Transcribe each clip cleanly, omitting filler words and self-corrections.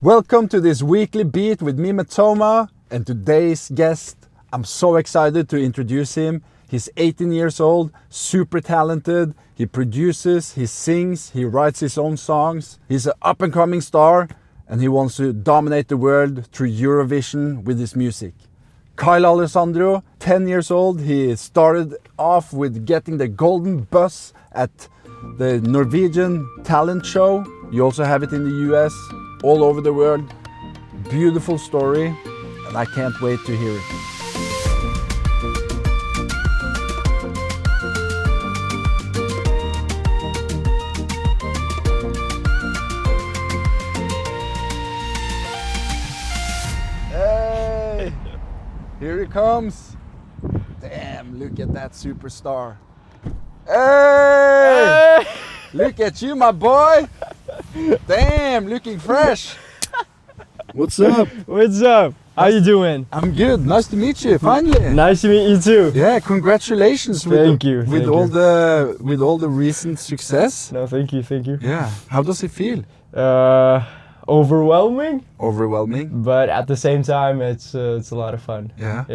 Welcome to this weekly beat with me, Matoma, and today's guest. I'm so excited to introduce him. He's 18 years old, super talented. He produces, he sings, he writes his own songs. He's an up-and-coming star, and he wants to dominate the world through Eurovision with his music. Kyle Alessandro, 10 years old. He started off with getting the golden bus at the Norwegian talent show. You also have it in the US. All over the world. Beautiful story, and I can't wait to hear it. Hey, here he comes. Damn, look at that superstar. Hey, look at you, my boy. Damn, looking fresh. What's up? What's up? How you doing? I'm good. Nice to meet you. Finally. Nice to meet you too. Yeah, congratulations with all the recent success. No, thank you. Yeah. How does it feel? Overwhelming. Overwhelming. But at the same time, it's a lot of fun. Yeah.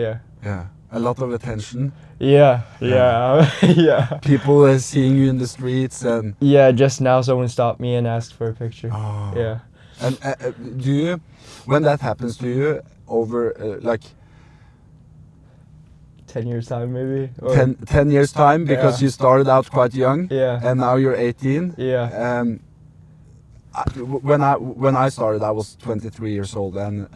Yeah. A lot of attention. Yeah. People seeing you in the streets and. Yeah. Just now, someone stopped me and asked for a picture. Oh. Yeah. And do you, when that happens to you, over like 10 years time maybe? Or 10 years time, because you started out quite young. Yeah. And now you're 18. Yeah. When I started, I was 23 years old, and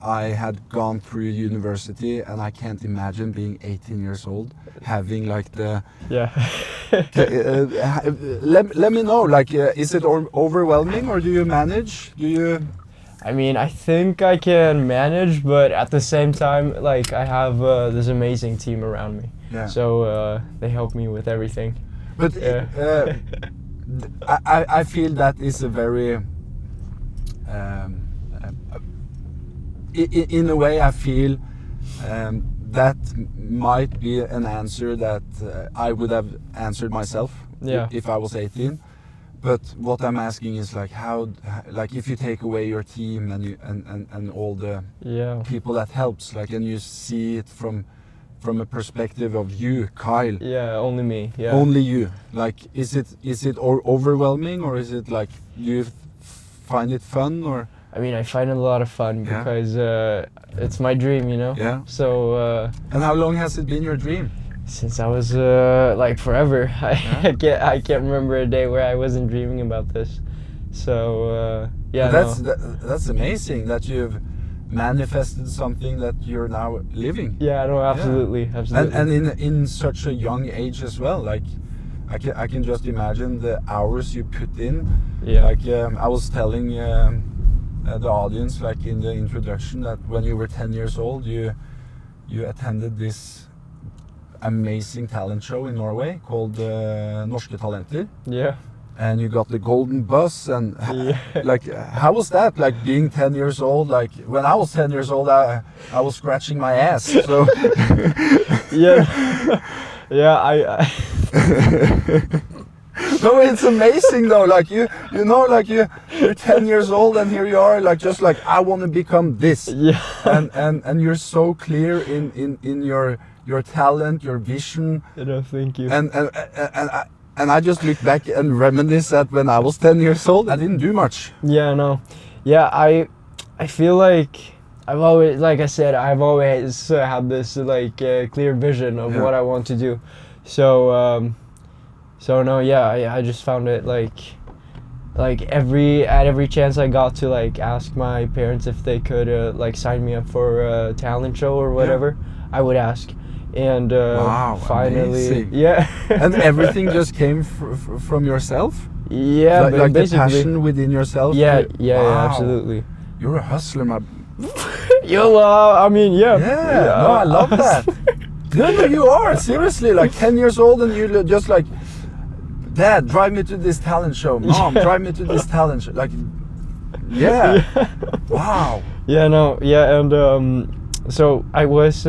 I had gone through university, and I can't imagine being 18 years old, having like the. Yeah. Let me know, like, is it overwhelming, or do you manage? Do you? I mean, I think I can manage, but at the same time, like, I have this amazing team around me. Yeah. So they help me with everything. But Yeah. I feel that is a very. In a way, I feel that might be an answer that I would have answered myself. Yeah. If I was 18. But what I'm asking is, like, how, like, if you take away your team and you and all the people that helps, like, and you see it from a perspective of you, Kyle. Yeah, only me. Yeah. Only you. Like, is it overwhelming, or is it like, do you find it fun, or? I mean, I find it a lot of fun because it's my dream, you know? Yeah. So. And how long has it been your dream? Since I was like forever. I can't remember a day where I wasn't dreaming about this. So yeah. That's amazing that you've manifested something that you're now living. Yeah, no, absolutely. And in such a young age as well. Like, I can just imagine the hours you put in. Yeah. Like, I was telling the audience, like, in the introduction, that when you were 10 years old, you attended this amazing talent show in Norway called Norske Talenter. Yeah. And you got the golden bus, and like, how was that, like, being 10 years old? Like, when I was 10 years old, I was scratching my ass, so. Yeah. Yeah, I No, it's amazing though, like, you know, like, you're 10 years old, and here you are, like, just like, I want to become this. Yeah. And you're so clear in your talent, your vision. No, thank you. And I just look back and reminisce that when I was 10 years old, I didn't do much. Yeah, no. Yeah, I feel like I've always, like I said, I've always had this like clear vision of what I want to do. So no, yeah, I just found it like at every chance I got to, like, ask my parents if they could like sign me up for a talent show or whatever, I would ask. And wow, finally, amazing. Yeah. And everything just came from yourself? Yeah, like, but like the basically, passion within yourself? Yeah, Wow. yeah, absolutely. You're a hustler, my. Yo, I mean, yeah. No, I love that. No, you are, seriously, like 10 years old, and you just like, Dad, drive me to this talent show. Mom, drive me to this talent show. Like, yeah. Wow. Yeah, no, yeah, and so I was,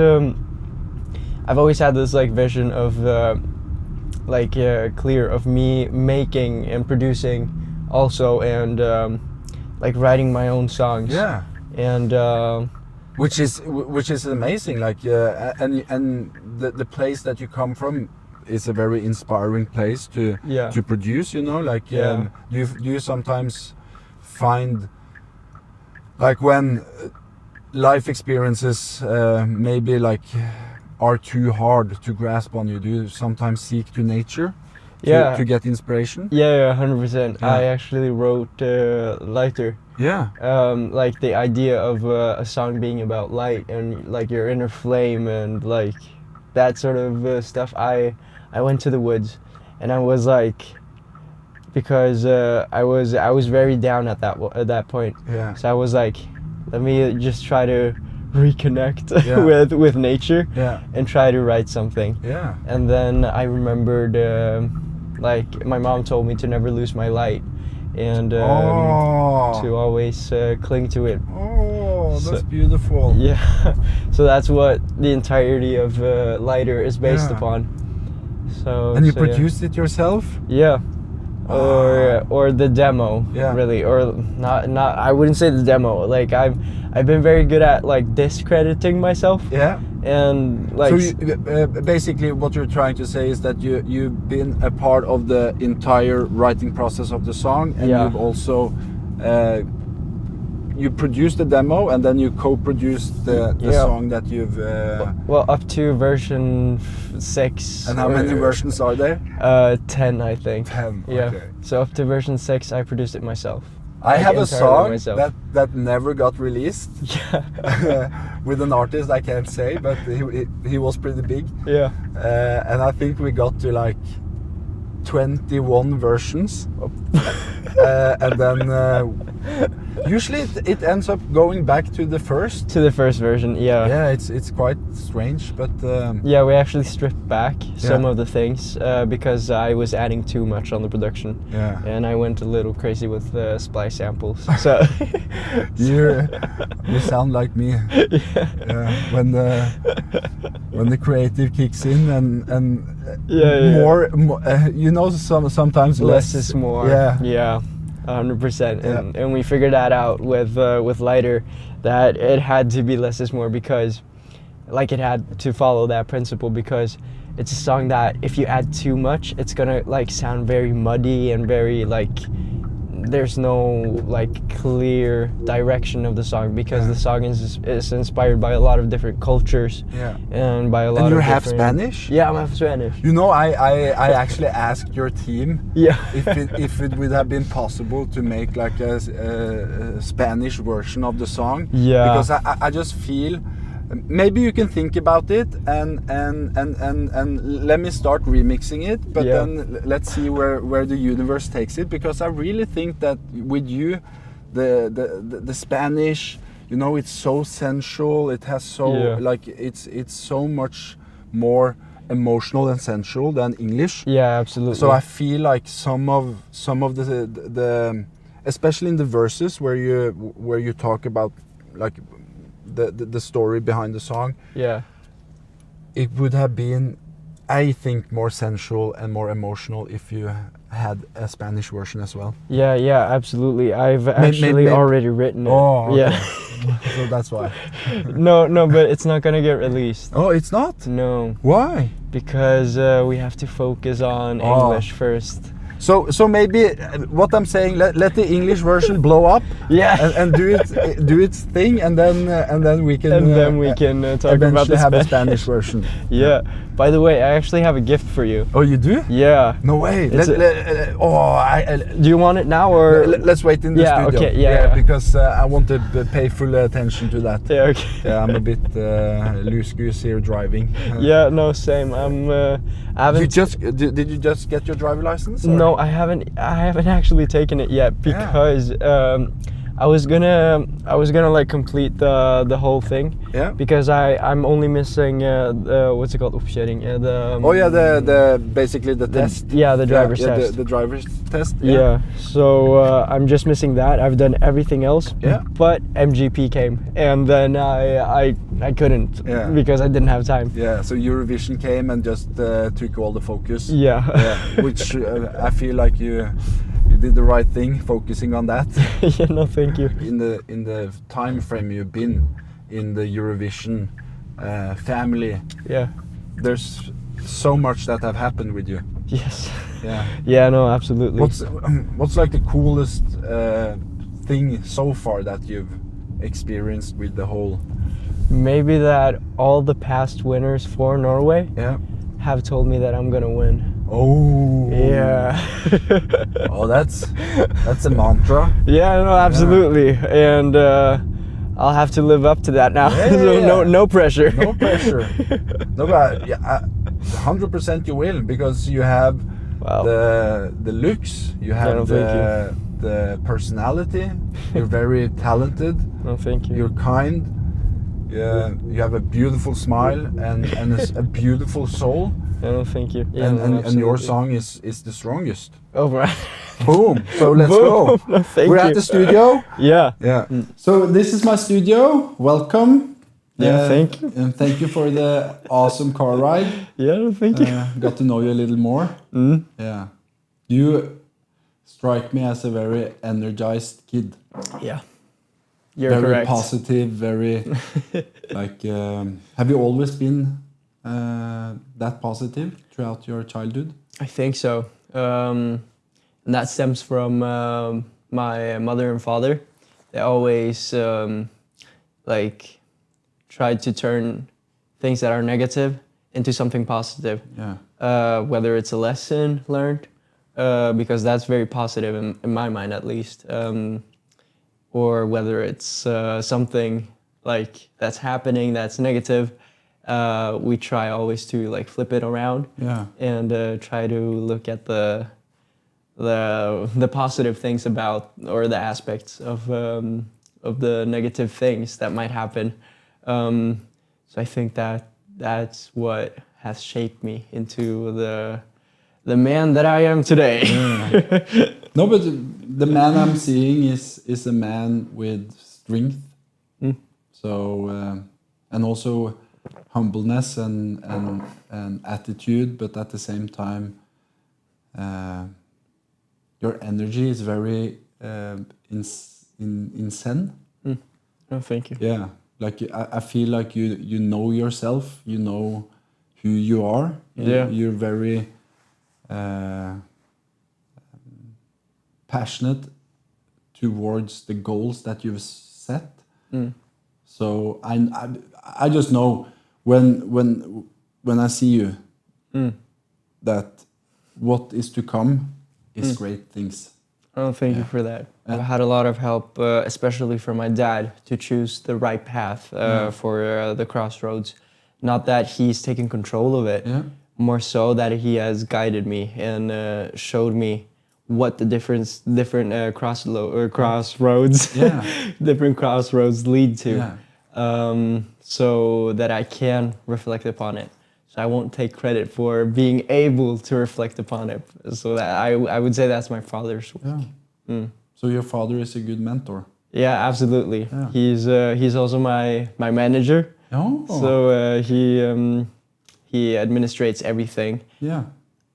I've always had this like vision of clear of me making and producing also, and like writing my own songs. Yeah. And Which is amazing. Like and the place that you come from is a very inspiring place to produce. You know, like do you sometimes find like when life experiences maybe like are too hard to grasp on you, do you sometimes seek to nature to get inspiration? Yeah, 100%. I actually wrote Lighter. Yeah. Like the idea of a song being about light and like your inner flame and like that sort of stuff. I went to the woods and I was like, because I was very down at that point. Yeah. So I was like, let me just try to reconnect with nature and try to write something. Yeah. And then I remembered like my mom told me to never lose my light and to always cling to it. Oh, that's beautiful. Yeah. So that's what the entirety of Lighter is based upon. So and you produced it yourself? Yeah. Or the demo, really, or not. I wouldn't say the demo. Like I've been very good at like discrediting myself. Yeah. And like. So you, basically, what you're trying to say is that you've been a part of the entire writing process of the song, and you've also you produced the demo, and then you co-produced the song that you've. Well, up to version 6. And how many versions are there? 10, I think. 10. Yeah. Okay. So up to version 6, I produced it myself. I have a song that never got released. Yeah. With an artist I can't say, but he was pretty big. Yeah. And I think we got to like 21 versions. And then usually it ends up going back to the first. To the first version, yeah. Yeah, it's quite strange, but yeah, we actually stripped back some of the things because I was adding too much on the production. Yeah. And I went a little crazy with splice samples. So you sound like me. Yeah. When the creative kicks in and more you know, sometimes less is more. Yeah. Yeah. 100%, and we figured that out with Lighter, that it had to be less is more, because like it had to follow that principle, because it's a song that if you add too much, it's gonna like sound very muddy and very like there's no like clear direction of the song, because the song is inspired by a lot of different cultures and by a lot of. And you're half Spanish? Yeah, I'm half Spanish. You know, I actually asked your team if it would have been possible to make like a Spanish version of the song. Yeah. Because I just feel. Maybe you can think about it and let me start remixing it, but then let's see where the universe takes it, because I really think that with you, the Spanish, you know, it's so sensual. It has so like it's so much more emotional and sensual than English. Yeah, absolutely. So I feel like some of the especially in the verses where you talk about like the story behind the song, it would have been, I think, more sensual and more emotional if you had a Spanish version as well. Yeah, absolutely. I've actually already written it. Oh, okay. Yeah. So that's why. No, but it's not gonna get released. Oh, it's not? No. Why? Because we have to focus on English first. So maybe what I'm saying, let the English version blow up, and do its thing, and then we can talk about the have a Spanish version. Yeah. By the way, I actually have a gift for you. Oh, you do? Yeah. No way. Do you want it now, or let's wait in the studio? Okay. Yeah. Because I want to pay full attention to that. Yeah. Okay. Yeah, I'm a bit loose goose here driving. Yeah. No, same. I haven't. Did you just get your driver license? Or? No, I haven't actually taken it yet, because I was gonna like complete the whole thing. Yeah. Because I'm only missing what's it called, uppkörning. The basically the test. Yeah, the driver's test. The driver's test. Yeah. So I'm just missing that. I've done everything else. Yeah. But MGP came, and then I couldn't because I didn't have time. Yeah. So Eurovision came and just took all the focus. Yeah. Which I feel like you You did the right thing, focusing on that. Yeah, no, thank you. In the time frame you've been in the Eurovision family, Yeah. there's so much that have happened with you. Yes. Yeah. Yeah, no, absolutely. What's like the coolest thing so far that you've experienced with the whole? Maybe that all the past winners for Norway Yeah. have told me that I'm gonna win. Oh. Yeah. Oh, that's a mantra. Yeah, no, absolutely. And I'll have to live up to that now. Yeah, So yeah. no pressure. No pressure. No, but yeah, 100% you will, because you have Wow. the looks, you have thank the personality. You're very talented. No, thank you. You're kind. You have a beautiful smile and a beautiful soul. No, thank you. Yeah, And your absolutely. song is the strongest. Oh, right. Boom. So let's Boom. go. No, thank We're you. at the studio. Yeah. Yeah. So this is my studio. Welcome. Yeah, thank you. And thank you for the awesome car ride. Yeah, no, thank you. Got to know you a little more. Mm. Yeah. You strike me as a very energized kid. Yeah. You're very correct. positive, very like. Have you always been that positive throughout your childhood? I think so. And that stems from my mother and father. They always like tried to turn things that are negative into something positive. Yeah. Whether it's a lesson learned, because that's very positive in my mind at least, or whether it's something like that's happening that's negative. We try always to like flip it around. Yeah. And try to look at the positive things about, or the aspects of the negative things that might happen. So I think that's what has shaped me into the man that I am today. Yeah. No, but the man I'm seeing is a man with strength. Mm. So and also humbleness and attitude, but at the same time, your energy is very in zen. Mm. Oh, thank you. Yeah, like I feel like you know yourself, you know who you are. Yeah. You're very passionate towards the goals that you've set. Mm. So I just know when I see you that what is to come is great things. Oh, thank you for that. I've had a lot of help, especially from my dad, to choose the right path for the crossroads. Not that he's taken control of it, more so that he has guided me and showed me what the different crossroads, different crossroads lead to, so that I can reflect upon it. So I won't take credit for being able to reflect upon it. So that I would say that's my father's work. Yeah. So your father is a good mentor. Yeah, absolutely. Yeah. He's also my manager. Oh. So he administrates everything. Yeah.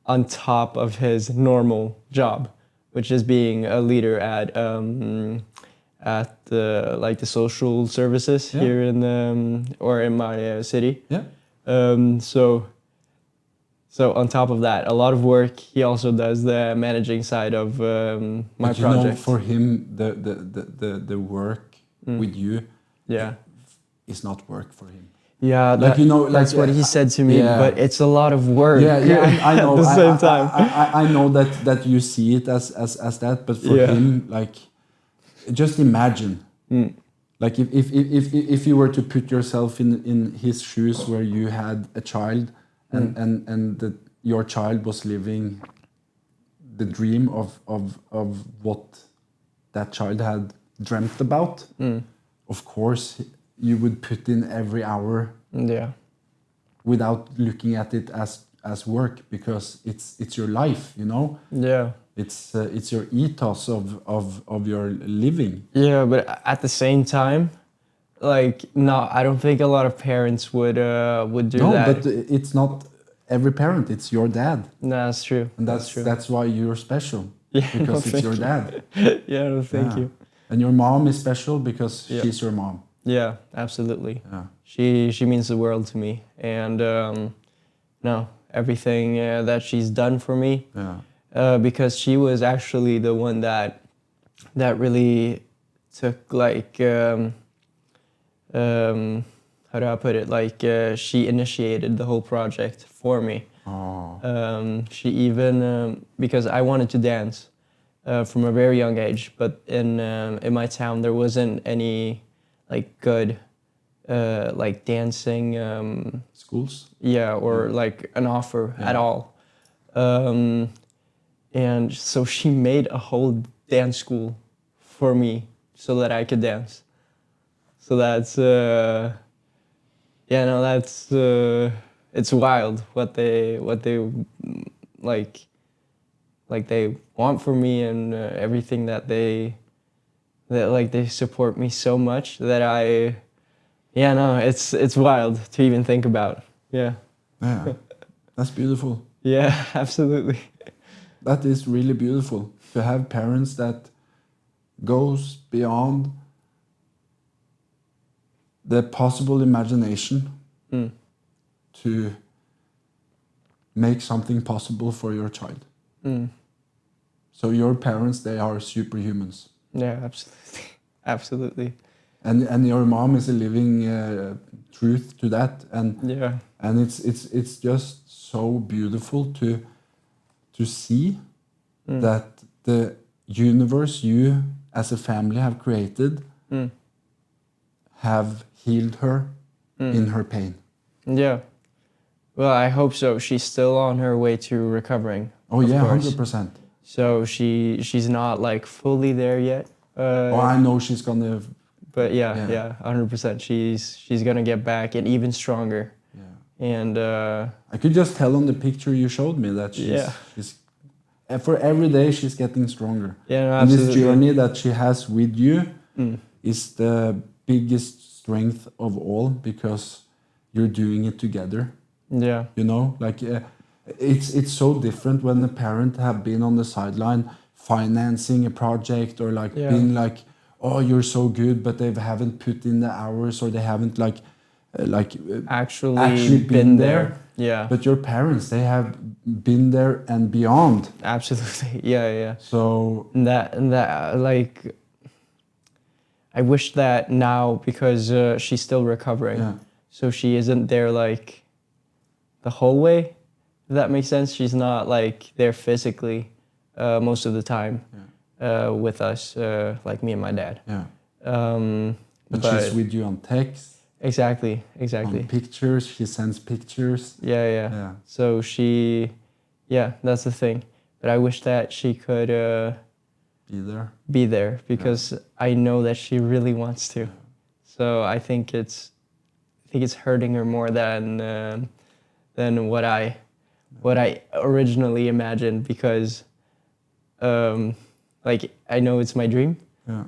On top of his normal job, which is being a leader at like the social services here in or in my city. Yeah. So on top of that, a lot of work. He also does the managing side of my project. Know, for him, the work with you, is not work for him. Yeah, like that's what he said to me. But it's a lot of work. Yeah, I know. At the same time, I know that you see it as that, but for him, like, just imagine, like if you were to put yourself in his shoes, where you had a child, and your child was living the dream of what that child had dreamt about. Of course, you would put in every hour without looking at it as work, because it's your life, you know. It's your ethos of your living. Yeah, but at the same time, like, no, I don't think a lot of parents would do that. No, but it's not every parent. It's your dad. No, that's true. And that's why you're special. Yeah, because no, it's your thank dad. you. Yeah, no, thank Yeah. you. And your mom is special because Yeah. she's your mom. Yeah, absolutely. Yeah. She means the world to me, and no, everything that she's done for me, because she was actually the one that really took like how do I put it? Like she initiated the whole project for me. Oh. She even because I wanted to dance from a very young age, but in my town there wasn't any like good like dancing Schools? yeah, or like an offer at all. And so she made a whole dance school for me so that I could dance. So that's yeah, no, that's it's wild what they like like they want for me, and everything that they support me so much that I yeah, no, it's wild to even think about. Yeah. Yeah. That's beautiful. Yeah, absolutely. That is really beautiful to have parents that goes beyond the possible imagination to make something possible for your child. So your parents, they are superhumans. Yeah, absolutely. Absolutely. And your mom is a living truth to that, and Yeah. and it's just so beautiful to see that the universe you as a family have created have healed her in her pain. Yeah. Well, I hope so. She's still on her way to recovering. Oh of yeah, course. 100%. So she's not like fully there yet. Oh, I know she's gonna. But yeah, 100%. She's gonna get back and even stronger. Yeah. And I could just tell on the picture you showed me that she's for every day she's getting stronger. Yeah, no, and this absolutely. journey that she has with you is the biggest strength of all, because you're doing it together. Yeah. You know, like it's so different when the parent have been on the sideline financing a project, or like being like, oh, you're so good, but they haven't put in the hours, or they haven't actually been there. Yeah. But your parents, they have been there and beyond. Absolutely. Yeah. So And that like I wish that now, because she's still recovering. Yeah. So she isn't there like the whole way. If that makes sense. She's not like there physically most of the time with us, like me and my dad. Yeah. But she's with you on text. Exactly. On pictures, she sends pictures. Yeah. So that's the thing. But I wish that she could be there because I know that she really wants to. So I think it's hurting her more than what I originally imagined, because like I know it's my dream. Yeah.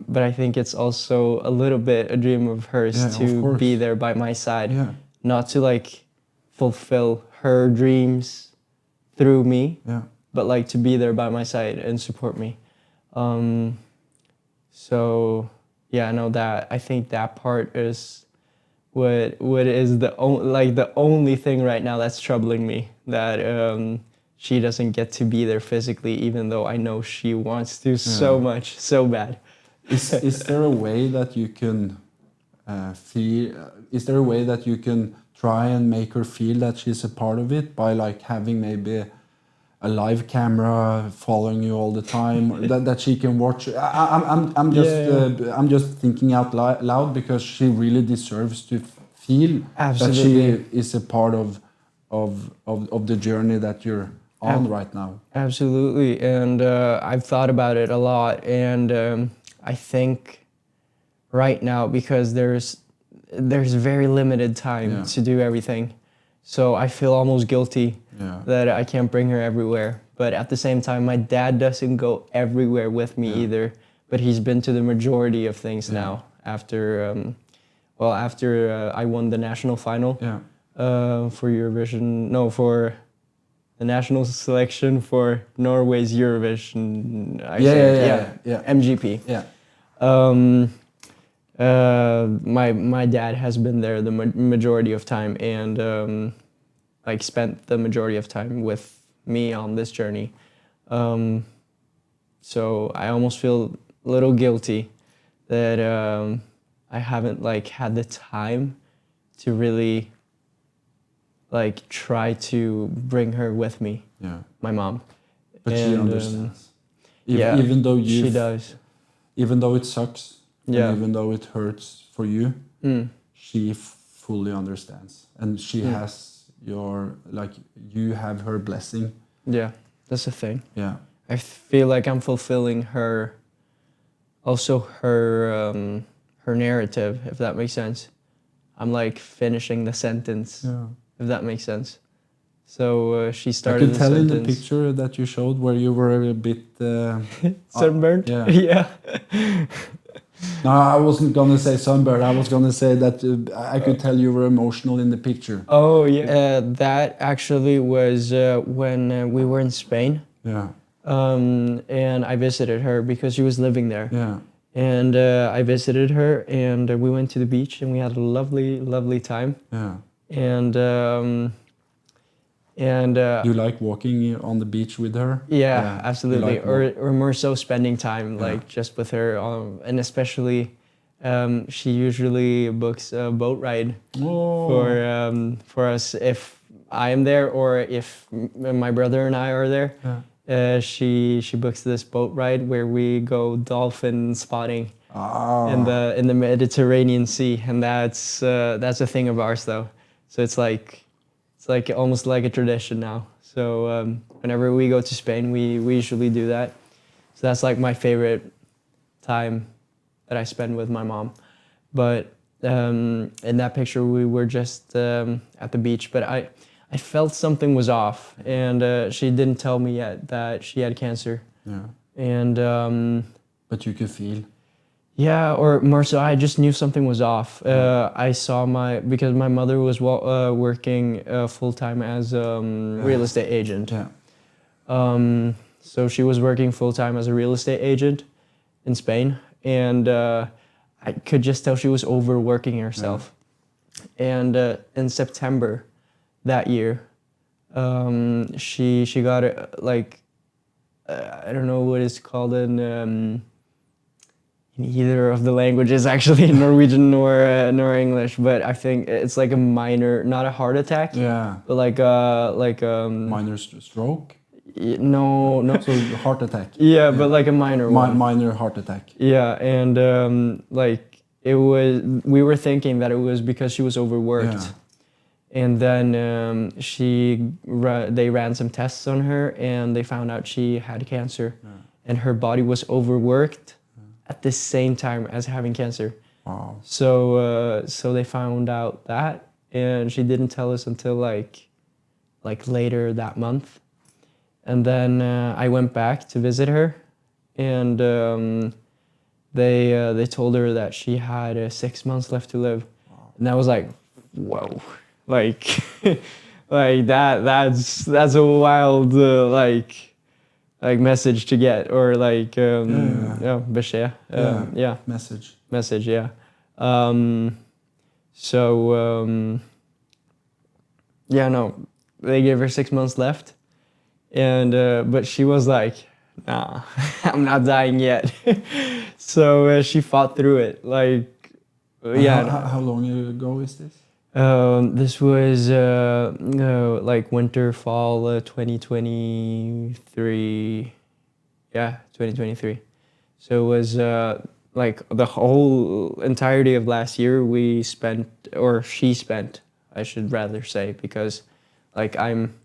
But I think it's also a little bit a dream of hers to be there by my side. Yeah. Not to like fulfill her dreams through me, but like to be there by my side and support me. So yeah, I know that. I think that part is what is the only thing right now that's troubling me, that she doesn't get to be there physically, even though I know she wants to so much, so bad. Is there a way that you can feel? Is there a way that you can try and make her feel that she's a part of it, by like having maybe a live camera following you all the time, that she can watch? I'm just thinking out loud, because she really deserves to feel that she is a part of the journey that you're on right now. Absolutely, and I've thought about it a lot, and I think right now, because there's very limited time to do everything, so I feel almost guilty that I can't bring her everywhere. But at the same time, my dad doesn't go everywhere with me either, but he's been to the majority of things now after I won the national final for Eurovision, for the national selection for Norway's Eurovision. Yeah. MGP. Yeah. My dad has been there the majority of time, and like spent the majority of time with me on this journey. So I almost feel a little guilty that I haven't like had the time to really like try to bring her with me. Yeah. My mom. But she understands. Yeah, Even though she does. Even though it sucks, Yeah. and even though it hurts for you, Mm. she fully understands, and she has you have her blessing. Yeah, that's the thing. Yeah. I feel like I'm fulfilling her her narrative, if that makes sense. I'm like finishing the sentence, Yeah. if that makes sense. So she I started could the tell sentence. in the picture that you showed where you were a bit Sunburned? yeah. Yeah. No, I wasn't gonna say sunburn. I was gonna say that I could tell you were emotional in the picture. Oh, yeah. That actually was when we were in Spain. Yeah. And I visited her because she was living there. Yeah. And I visited her, and we went to the beach, and we had a lovely, lovely time. Yeah. And Do you like walking on the beach with her? yeah, absolutely. Like Or more so spending time Yeah. like just with her, and especially she usually books a boat ride for us if I am there, or if my brother and I are there. Yeah. She books this boat ride where we go dolphin spotting Ah. in the Mediterranean Sea, and that's a thing of ours though. So it's like almost like a tradition now. So whenever we go to Spain, we usually do that. So that's like my favorite time that I spend with my mom. But in that picture, we were just at the beach. But I felt something was off, and she didn't tell me yet that she had cancer. Yeah. And But you could feel. yeah, or more so, I just knew something was off. I saw because my mother was working full time as real estate agent. Yeah. So she was working full time as a real estate agent in Spain, and I could just tell she was overworking herself. Yeah. And in September that year, she got I don't know what it's called in either of the languages, actually, Norwegian nor English, but I think it's like a minor, not a heart attack. Yeah. But Minor stroke. No. So heart attack. Yeah, but like a minor one. Minor heart attack. Yeah, and we were thinking that it was because she was overworked. Yeah. And then they ran some tests on her, and they found out she had cancer. Yeah. And her body was overworked at the same time as having cancer. Wow. So they found out that, and she didn't tell us until like later that month. And then I went back to visit her, and they told her that she had 6 months left to live. Wow. And that was like, whoa, like like that's a wild like message to get, or like besked. Message, yeah. They gave her 6 months left, and but she was like, nah, I'm not dying yet. So she fought through it. Like, How long ago is this? This was like winter, fall 2023. Yeah, 2023. So it was like the whole entirety of last year we spent, or she spent, I should rather say, because like I'm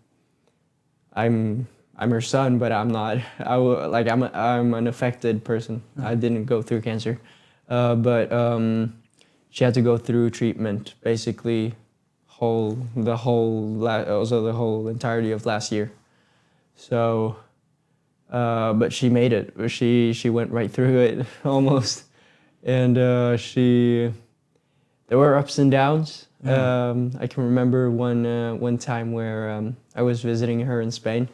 her son, but I'm not. I'm an affected person. I didn't go through cancer, but she had to go through treatment basically the whole entirety of last year. So, but she made it. She went right through it almost, and there were ups and downs. Yeah. I can remember one time where I was visiting her in Spain,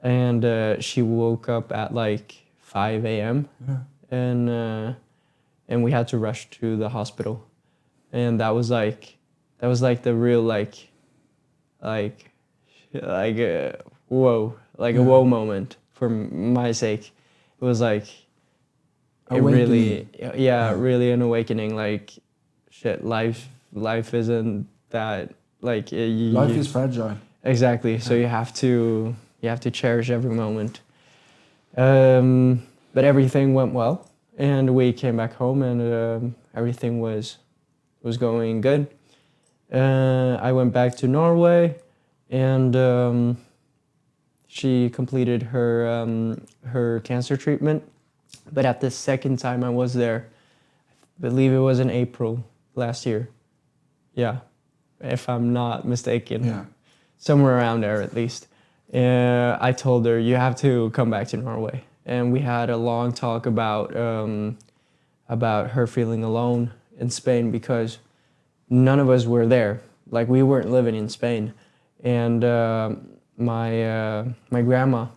and she woke up at like 5 a.m. Yeah. And we had to rush to the hospital, and that was like the real like whoa, like a whoa moment for my sake. It was like it really, really an awakening. Like shit, life isn't that like Life is fragile. exactly. So you have to cherish every moment. But everything went well, and we came back home, and everything was going good. I went back to Norway, and she completed her cancer treatment. But at the second time I was there, I believe it was in April last year. Yeah, if I'm not mistaken. Yeah. Somewhere around there at least. I told her, you have to come back to Norway. And we had a long talk about her feeling alone in Spain, because none of us were there. Like, we weren't living in Spain. And my grandma,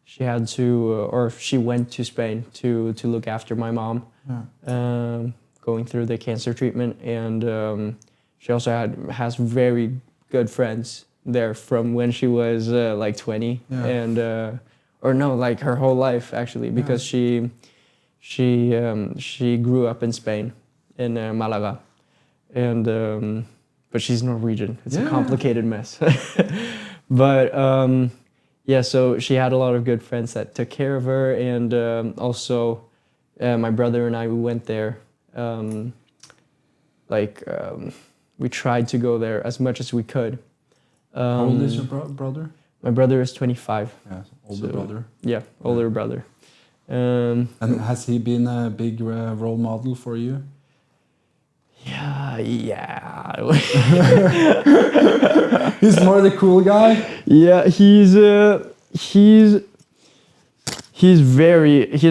she had to, or she went to Spain to look after my mom, going through the cancer treatment. And she also has very good friends there from when she was like 20, and or no, like her whole life actually, because she grew up in Spain, in Malaga, and but she's Norwegian. It's a complicated mess. But yeah, so she had a lot of good friends that took care of her, and also my brother and I, we went there. We tried to go there as much as we could. How old is your brother? My brother is 25. Yeah, older brother. Yeah, older brother. And has he been a big role model for you? Yeah. He's more the cool guy. Yeah, he's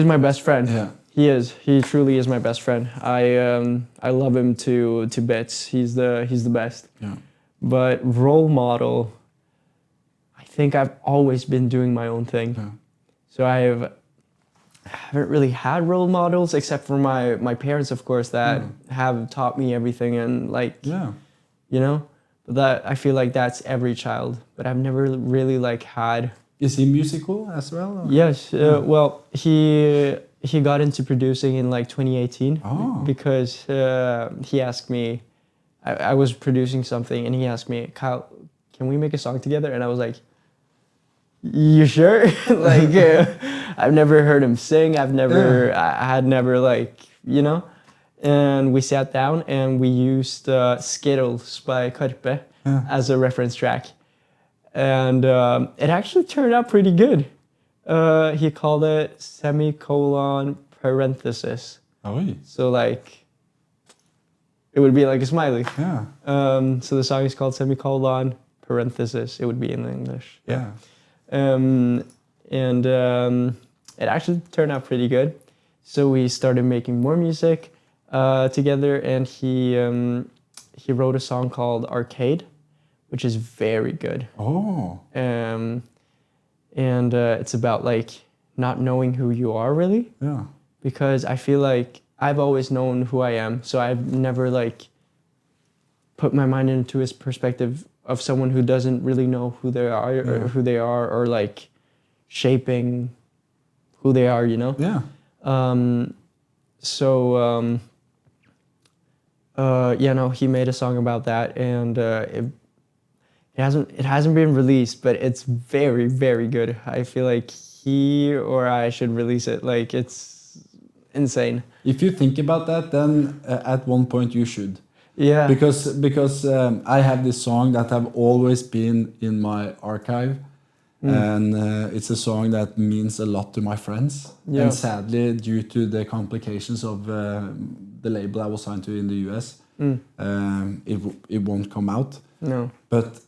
my best friend. Yeah. He truly is my best friend. I love him to bits. He's the best. Yeah. But role model, I think I've always been doing my own thing. Yeah. So I haven't really had role models, except for my parents, of course, that have taught me everything, and like, you know, but that, I feel like that's every child, but I've never really like had. Is he musical as well? Or? Yes. Well, he got into producing in like 2018 because he asked me, I was producing something, and he asked me, Kyle, can we make a song together? And I was like, you sure? Like, I've never heard him sing. I had never, like, you know? And we sat down and we used Skittles by Karpe as a reference track. And it actually turned out pretty good. He called it semicolon parenthesis. Oh, so like, it would be like a smiley. Yeah. So the song is called semicolon parenthesis. It would be in English. Yeah. And it actually turned out pretty good. So we started making more music together, and he wrote a song called Arcade, which is very good. Oh. And it's about like not knowing who you are really. Yeah. Because I feel like I've always known who I am, so I've never like put my mind into his perspective of someone who doesn't really know who they are, or like shaping who they are, you know? Yeah. He made a song about that, and it hasn't been released, but it's very, very good. I feel like he or I should release it. Like, it's insane. If you think about that, then at one point you should. Yeah. Because I have this song that have always been in my archive, and it's a song that means a lot to my friends. Yeah. And sadly, due to the complications of the label I was signed to in the US, it won't come out. No. But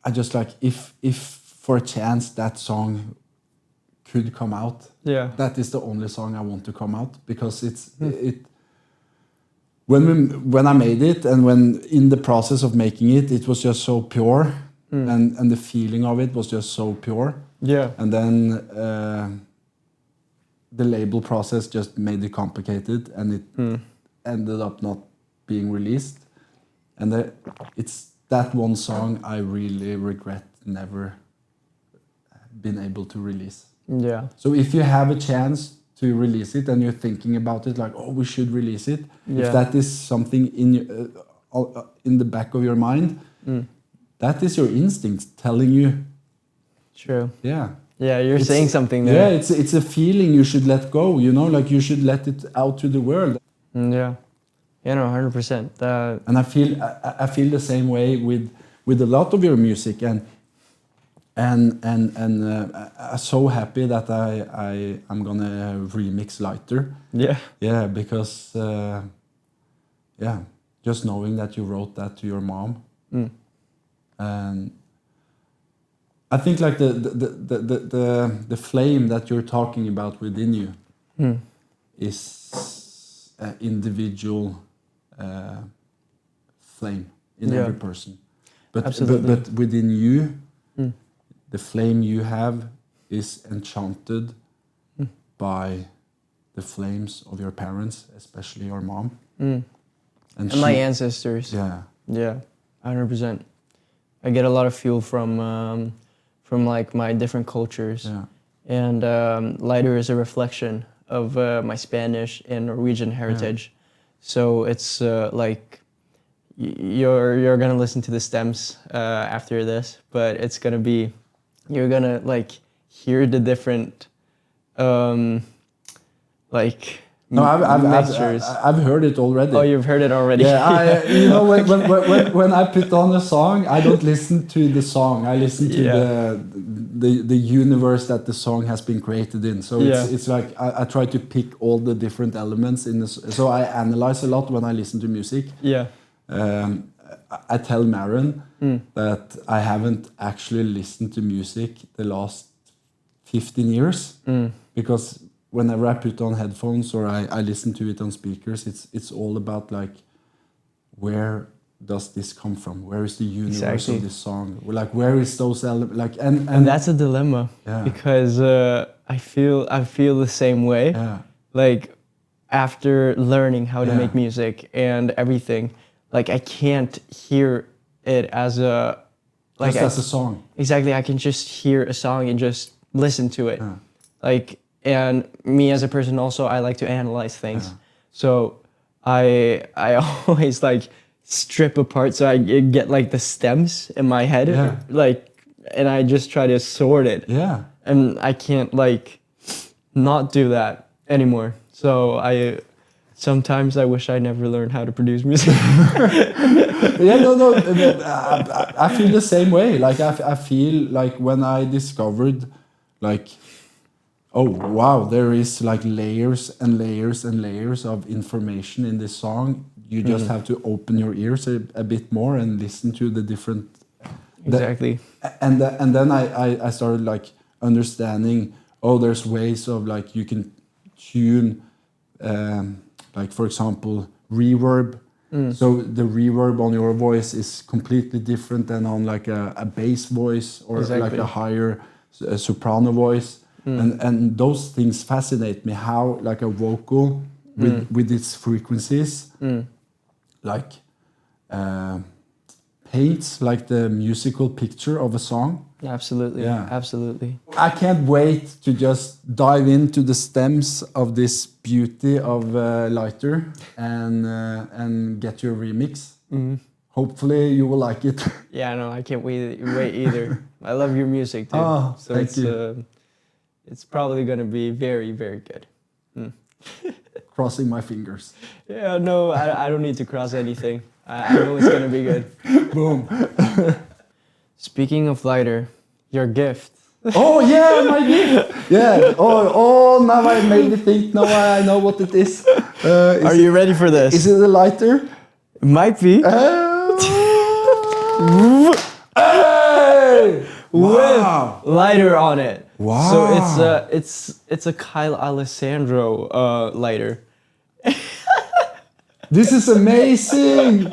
I just like, if for a chance that song could come out, that is the only song I want to come out, because when I made it, and when in the process of making it, it was just so pure, and the feeling of it was just so pure. Yeah. And then the label process just made it complicated, and it ended up not being released. And it's that one song I really regret never been able to release. Yeah. So if you have a chance to release it and you're thinking about it, like, oh, we should release it. Yeah. If that is something in the back of your mind, that is your instinct telling you. True. Yeah. Yeah, you're saying something there. Yeah, it's a feeling you should let go. You know, like you should let it out to the world. Yeah. Yeah, no, 100%. And I feel the same way with a lot of your music, and I'm so happy that I'm gonna remix Lighter. Yeah. Yeah, because just knowing that you wrote that to your mom, and I think like the flame that you're talking about within you is an individual flame in every person, but within you, the flame you have is enchanted by the flames of your parents, especially your mom. And my ancestors. Yeah. Yeah, 100%. I get a lot of fuel from like my different cultures. Yeah. And Lighter is a reflection of my Spanish and Norwegian heritage. Yeah. So it's like you're gonna listen to the stems after this, but it's gonna be, you're gonna like hear the different like mixtures. I've heard it already. Oh, you've heard it already. Yeah, you know, when I put on a song, I don't listen to the song. I listen to the universe that the song has been created in. So it's like I try to pick all the different elements in this. So I analyze a lot when I listen to music. Yeah. I tell Maren that I haven't actually listened to music the last 15 years because whenever I put on headphones or I listen to it on speakers, it's all about like, where does this come from? Where is the universe of this song? Like, where is those elements? Like, and that's a dilemma because I feel the same way. Yeah. Like after learning how to make music and everything, like I can't hear it as a like just as a song. Exactly, I can just hear a song and just listen to it. Yeah. Like, and me as a person also, I like to analyze things. Yeah. So I always like strip apart so I get like the stems in my head, like, and I just try to sort it. Yeah. And I can't like not do that anymore. So sometimes I wish I never learned how to produce music. No. I feel the same way. Like I feel like when I discovered, like, oh wow, there is like layers and layers and layers of information in this song. You just have to open your ears a bit more and listen to the different. Exactly. And then I started like understanding. Oh, there's ways of like you can tune. Like for example, reverb. So the reverb on your voice is completely different than on like a bass voice or like a higher soprano voice. And those things fascinate me. How like a vocal with its frequencies, like paints like the musical picture of a song. Absolutely. Yeah. Absolutely. I can't wait to just dive into the stems of this beauty of Lighter and get your remix. Hopefully you will like it. Yeah, no, I can't wait either. I love your music too. Oh, so thank you. It's probably gonna be very, very good. Crossing my fingers. Yeah, no, I don't need to cross anything. I know it's gonna be good. Boom. Speaking of Lighter, your gift. Oh yeah, my gift. Yeah. Oh, now I made me think. Now I know what it is. Are you ready for this? Is it a lighter? It might be. Hey! Wow. With lighter on it. Wow. So it's a Kyle Alessandro lighter. This is amazing.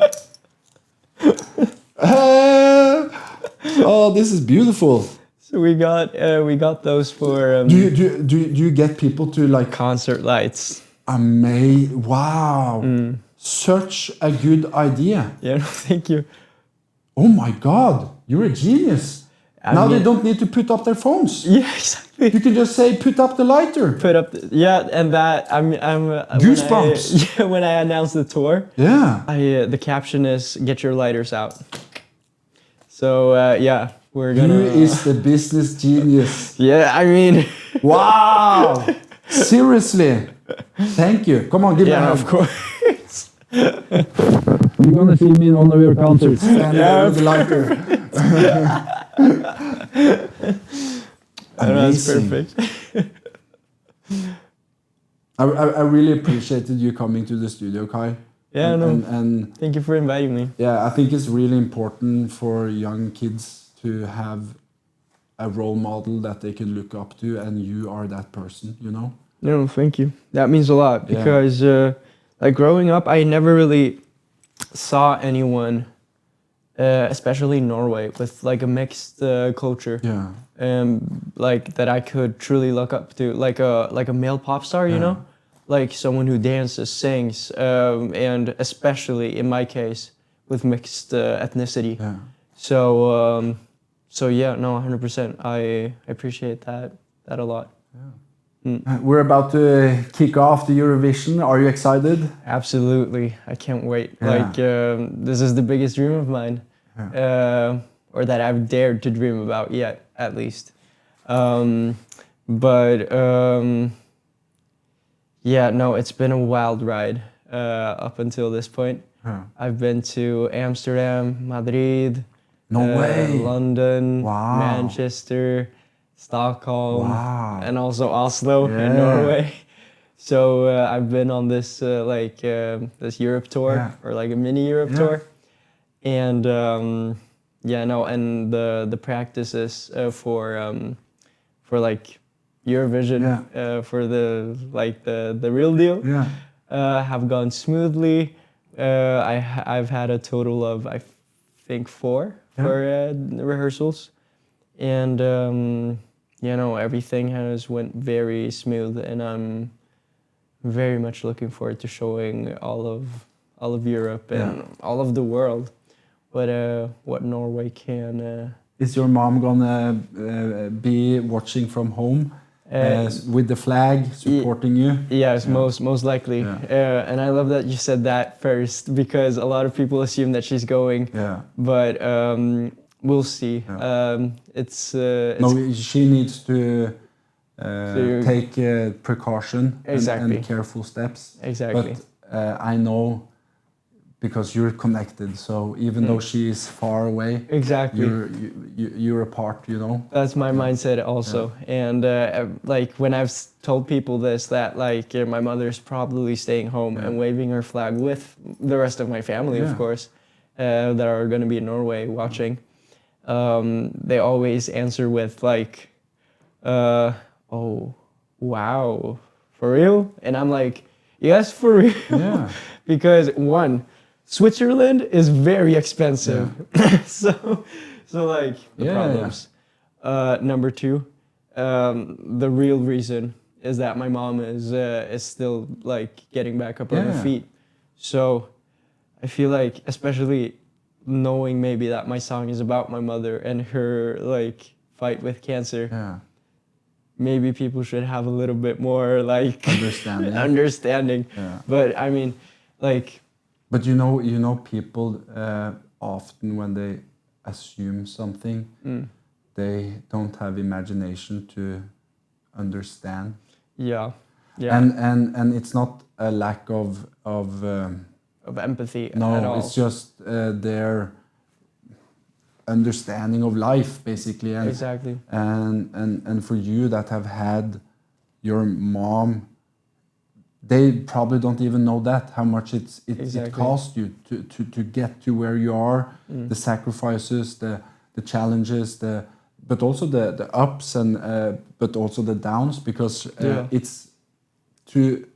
Oh, this is beautiful. So we got those for Do you get people to like concert lights. Wow, such a good idea. Yeah, no, thank you. Oh my God, you're a genius. Now they don't need to put up their phones. Yeah, exactly. You can just say, put up the lighter. Put up, and that I'm Goosebumps. when I announced the tour. Yeah. The caption is "Get your lighters out." So yeah, we're gonna. Who is the business genius? Yeah, I mean. Wow. Seriously. Thank you. Come on, give me a hand. Of course. You're gonna see me in one of your concerts. With the lighter. That's perfect. I really appreciated you coming to the studio, Kai. Yeah, and thank you for inviting me. Yeah, I think it's really important for young kids to have a role model that they can look up to, and you are that person, you know? No, thank you. That means a lot because, like, growing up, I never really saw anyone, especially in Norway, with like a mixed culture. Yeah. Like that I could truly look up to, like a male pop star, you know, like someone who dances, sings, and especially in my case with mixed ethnicity. Yeah. So yeah, no, 100%. I appreciate that a lot. Yeah. We're about to kick off the Eurovision. Are you excited? Absolutely, I can't wait. Yeah. Like this is the biggest dream of mine, or that I've dared to dream about yet, at least. Yeah, no, it's been a wild ride up until this point. Yeah. I've been to Amsterdam, Madrid, Norway, London, Wow. Manchester, Stockholm, Wow. and also Oslo Yeah. in Norway. So I've been on this this Europe tour, or like a mini Europe tour, and yeah, no, and the practices for like Eurovision, for the real deal, have gone smoothly. I've had a total of I think 4 for rehearsals, and you know, everything has went very smooth, and I'm very much looking forward to showing all of Europe and all of the world what Norway can. Is your mom gonna be watching from home with the flag supporting you? Yes, most likely. And I love that you said that first, because a lot of people assume that she's going. But we'll see. It's no, she needs to take precaution and careful steps. Exactly. But I know, because you're connected, so even though she is far away, you're a part, you know. That's my mindset also. And like when I've told people this, that like my mother's probably staying home and waving her flag with the rest of my family, of course, that are going to be in Norway watching, they always answer with like, oh, wow, for real? And I'm like, yes, for real. Yeah. Because one, Switzerland is very expensive. so like the problems. Number two, the real reason is that my mom is still like getting back up on her feet. So I feel like, especially knowing maybe that my song is about my mother and her like fight with cancer. Maybe people should have a little bit more like understanding. But I mean, like. But you know, people often when they assume something, they don't have imagination to understand. And it's not a lack of empathy. No, at all. It's just their understanding of life, basically. And, exactly. And for you that have had your mom, they probably don't even know that, how much it cost you to get to where you are, the sacrifices, the challenges, but also the ups and but also the downs, because it's to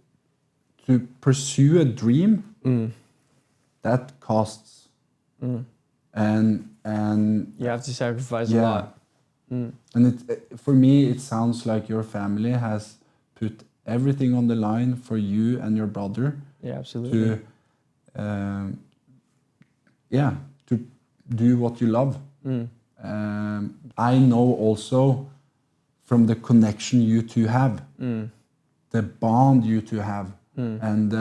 pursue a dream that costs. And You have to sacrifice a yeah. lot. And for me, it sounds like your family has put everything on the line for you and your brother. Yeah, absolutely. To do what you love. I know also from the connection you two have, the bond you two have, and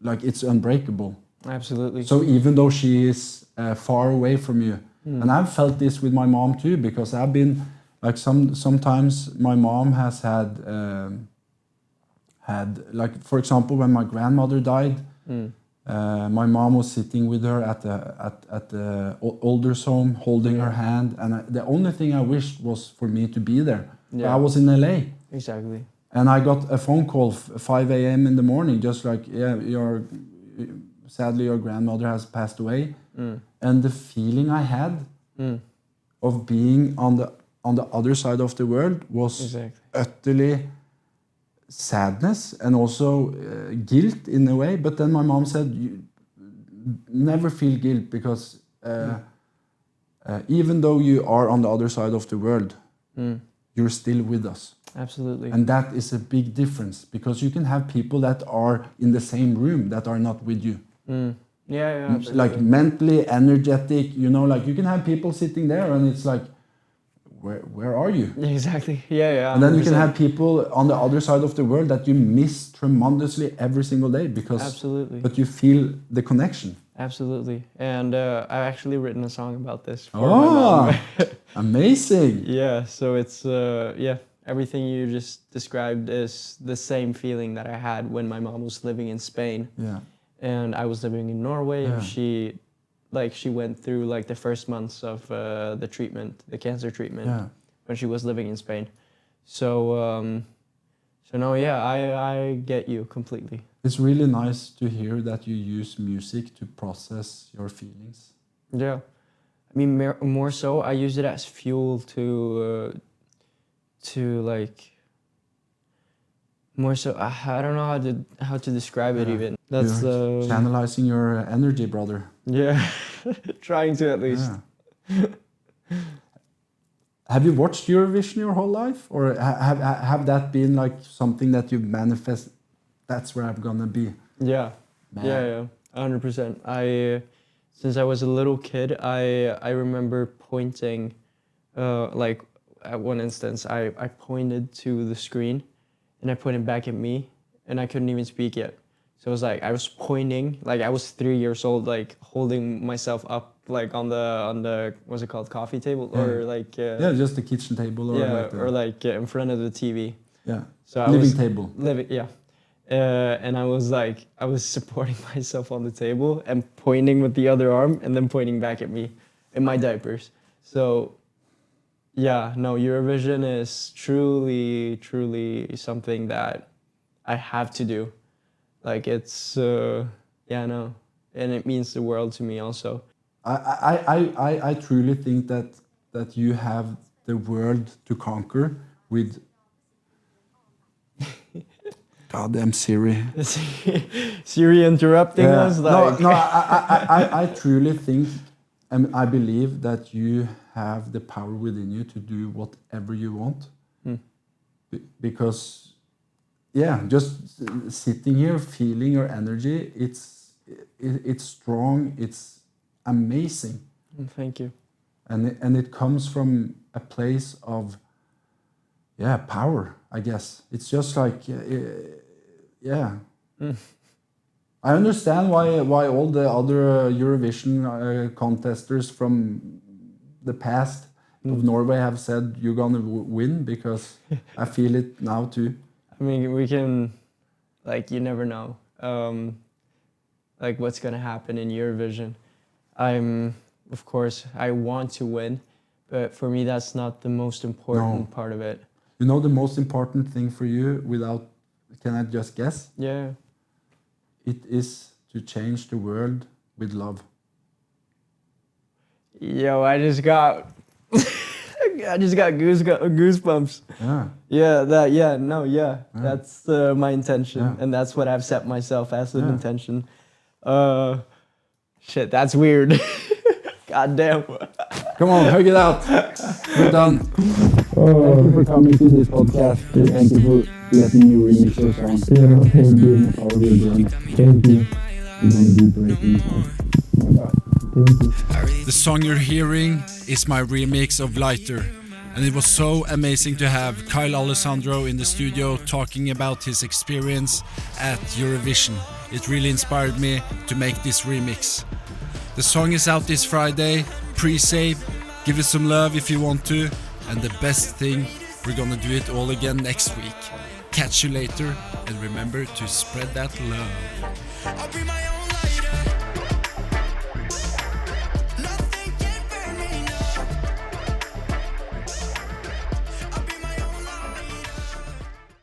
like it's unbreakable. Absolutely. So even though she is far away from you, and I've felt this with my mom too, because I've been like sometimes my mom has had like, for example, when my grandmother died, my mom was sitting with her at the older's home, holding her hand, and the only thing I wished was for me to be there. But I was in LA. Exactly. And I got a phone call 5 a.m. in the morning, just like, sadly your grandmother has passed away. And the feeling I had of being on the other side of the world was utterly sadness and also guilt in a way. But then my mom said, you never feel guilt, because even though you are on the other side of the world, you're still with us. Absolutely. And that is a big difference, because you can have people that are in the same room that are not with you. Yeah, absolutely. Like mentally energetic, like you can have people sitting there and it's like, where are you? Exactly. Yeah. And then you can have people on the other side of the world that you miss tremendously every single day, because absolutely. But you feel the connection. Absolutely. And I've actually written a song about this for my mom. Amazing. Yeah, so it's everything you just described is the same feeling that I had when my mom was living in Spain. Yeah. And I was living in Norway. Yeah. And she went through like the first months of the cancer treatment, when she was living in Spain. So no, I get you completely. It's really nice to hear that you use music to process your feelings. Yeah, I mean more so I use it as fuel to like. More so, I don't know how to describe it even. That's channelizing your energy, brother. Yeah, trying to at least. Yeah. Have you watched Eurovision your whole life, or have that been like something that you manifest? That's where I'm gonna be. Yeah, Man. yeah, 100%. Since I was a little kid, I remember pointing, like at one instance, I pointed to the screen. And I pointed back at me, and I couldn't even speak yet. So it was like I was pointing, like I was 3 years old, like holding myself up, like on the what's it called, coffee table, or like just the kitchen table, or like in front of the TV. Yeah. So living table. Yeah. And I was supporting myself on the table and pointing with the other arm, and then pointing back at me in my diapers. So. Yeah, no, Eurovision is truly, truly something that I have to do. Like it's, and it means the world to me also. I truly think that you have the world to conquer with. Goddamn Siri. Siri interrupting us. Like. No, I truly think, and I believe that you have the power within you to do whatever you want. Because, just sitting here, feeling your energy, it's strong, it's amazing. Thank you. And it comes from a place of, power, I guess. It's just like, I understand why all the other Eurovision contesters from the past of Norway have said you're gonna win, because I feel it now too. I mean, we can, like, you never know, like what's gonna happen in Eurovision. Of course, I want to win, but for me, that's not the most important part of it. You know the most important thing for you, can I just guess? Yeah. It is to change the world with love. Yo, I just got goosebumps. Yeah. That's my intention, and that's what I've set myself as an intention Shit, that's weird. God damn. Come on, hug it out. We're done. Thank you for coming to this podcast. Thank you for letting me remix your song. Yeah, thank you. Part of your journey. Thank you. You're gonna do great things. Thank you. The song you're hearing is my remix of Lighter. And it was so amazing to have Kyle Alessandro in the studio talking about his experience at Eurovision. It really inspired me to make this remix. The song is out this Friday, pre-save, give it some love if you want to, and the best thing, we're gonna do it all again next week. Catch you later, and remember to spread that love.